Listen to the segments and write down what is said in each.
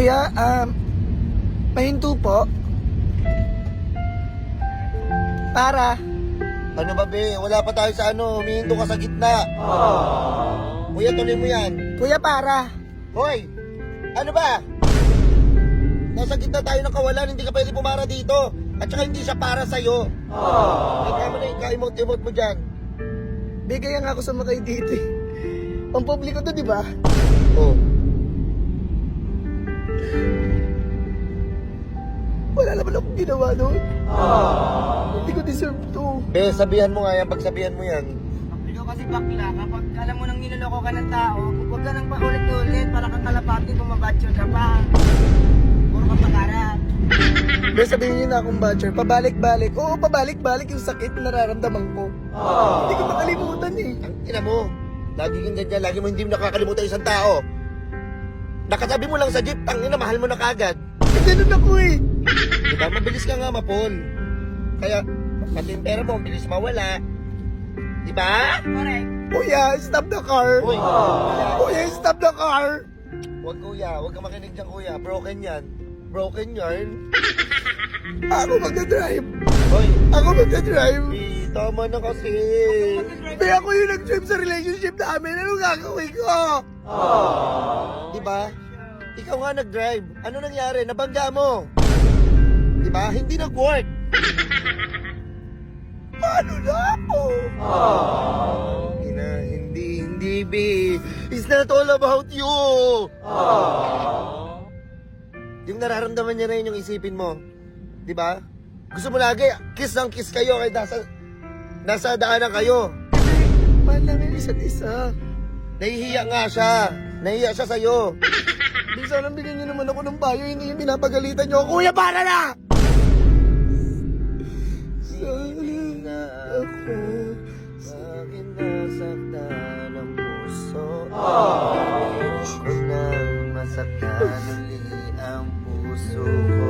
Kuya, pahinto po. Para. Ano ba, be? Wala pa tayo sa ano. Humihinto ka sa gitna. Kuya, tuloy mo yan. Kuya, para. Hoy! Ano ba? Nasa gitna tayo ng kawalan. Hindi ka pwede pumara dito. At saka hindi siya para sa'yo. Kaya mo na yung ka-emote-emote mo dyan. Bigay nga ako sa makay dito eh. Pampubliko to, di ba? Oh. Wala naman akong ginawa doon. Hindi ko deserve to. Be, sabihan mo nga yan. Pagsabihan mo yan. Ikaw kasi bakla, kapag alam mo nang niloloko ka ng tao, huwag ka nang paulit-ulit para kang kalapati kung mabatcher ka pa. Puro ka pangarap. Be, sabihin niyo na akong batcher. Pabalik-balik. Oo, pabalik-balik yung sakit na nararamdaman ko. Hindi ko makalimutan eh. Ang ina mo. Lagi kang ganyan. Lagi mo hindi mo nakakalimutan isang tao. Nakasabi mo lang sa jeep, tangina, mahal mo na kagad. Eh, ganun ako eh. Diba? Mabilis ka nga, Mapol. Kaya, pati yung pera mo, mabilis mawala. Diba? Correct. Kuya, stop the car. Uy, Kuya, stop the car. Huwag kuya, huwag ka makinig dyan kuya. Broken yan. Broken yarn. Ako magdadrive. Hoy, Ako magdadrive. tama na kasi. Be, ako yung nag-drive sa relationship namin. Ano gagawin ko? Diba? Ikaw nga nag-drive. Ano nangyari? Nabangga mo. Diba? Hindi nag-work. Paano na ako? Hindi, B. It's not all about you. Yung nararamdaman niya na yun yung isipin mo. Diba? Gusto mo lagi, kiss ng kiss kayo kahit nasa daanan kayo. Mahal namin isa't isa. Nahihiya nga siya. Nahihiya siya sa'yo. Di sana bigyan niyo naman ako ng payo. Hindi yung pinapagalitan niyo. Kuya, para na! Sana ako. Bakit nasaktan ang puso? Ayoko nang masaktan uli ang puso ko.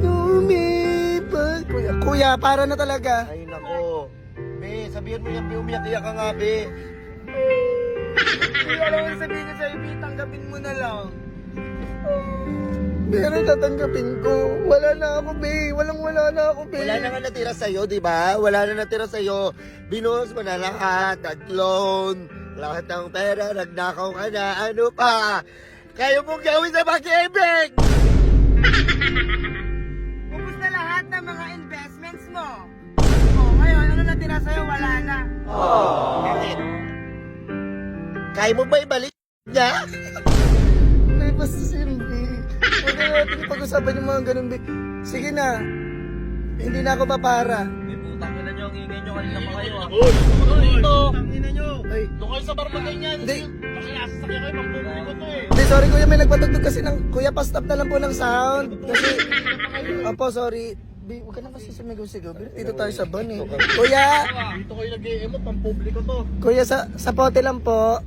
Lumipas. Kuya, para na talaga. Ay nako. Be, sabihin mo yan, Be, umiyak-iyak ka nga, Be. Hindi alam mo sabihin niya sa'yo, Bi, tanggapin mo na lang. Pero tatanggapin ko. Wala na ako, be. Wala na ako, be. Wala na nga natira sa'yo, di ba? Wala na natira sa'yo. Binuhos mo na lahat. Nag-loan. Lahat ng pera. Nagnakaw ka na. Ano pa? Kaya mong gawin sa pag-ibig! Ubus na lahat ng mga investments mo. Ngayon, ano natira sa'yo, wala na. Bakit? Kaya mo ba ibalik niya? May basta simbi. Huwag na natin pag-usapan yung mga ganun, be. Sige na. Hindi na ako mapara. May putang ina nyo, ang ingay nyo kanina pa kayo ah. Ito! Tangina nyo! Ay. Doon kayo sa bar magganyan. Hindi. Nakakasasakya kayo, pang-publiko to eh. Hindi, sorry kuya. May nagpatugtog kasi ng... Kuya, pa-stop na lang po ng sound. Kasi... Opo, sorry. Be, huwag ka na kasi sumigaw-sigaw. Dito tayo sa van eh. Kuya! Dito kayo nag-i-emote, pang-publiko to. Kuya, sa pote lang po.